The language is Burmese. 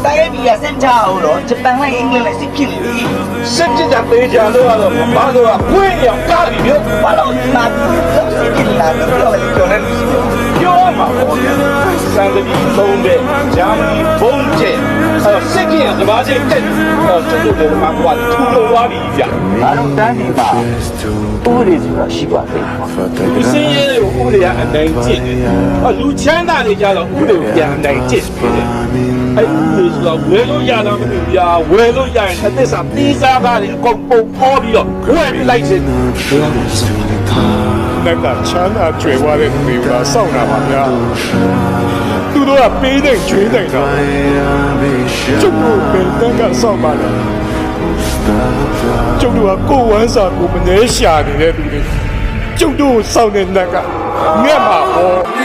တိုင်းပြည်ကစင်ချအောင်တော့ဂျပန်နဲ့အင်္ဂလန်နဲ့စစ်ဖြစ်နေပြီ စစ်ကြကြပေးကြလို့ကတော့ဘာလို့ကခွင့်ရောက်ကားပြီမျိုး ဘာလို့နာပြီးစစ်ဖြစ်လာတယ်ပြောတယ်ပြောတယ် ပြောမှာပေါ့ဗျာစံတပီသုံးတဲ့ဂျာမနီဘုံကျဲစစ်ကြီးကတဘာချင်းတက်ကျွတ်တို့လည်းမှာကွာထူလို့သွားပြီဗျာ ငါတို့တန်းဒီမှာဥပဒေဆိုတာရှိပါတယ် ဒီစင်းရဲကိုဥပဒေကအနိုင်ကျင့်တယ်လူချမ်းသာတွေကြတော့ဥပဒေကိုပြန်အနိုင်ကျင့်တယ်အဲ့ဒီဆိုတော့ဝယ်လို့ရတော့မသိဘူးဗျာဝယ်လို့ရရင်အသစ္စာပြီးစားကားတွေအကုန်ပုံပေါ်ပြီးတော့ဝယ်ပြီးလိုက်ခြင်း နက်ကချမ်းသာကြွယ်ဝတဲ့လူတွေကစောင့်တာပါဗျာသူတို့ကပေးတဲ့ကျွေးတဲ့တော့ကျုပ်တို့ပဲတက်ကစောင့်ပါလေကျုပ်တို့ကကိုယ်ဝမ်းစာကိုမနှဲရှာနေတဲ့လူတွေကျုပ်တို့စောင့်တဲ့နက်ကငက်မှာဟော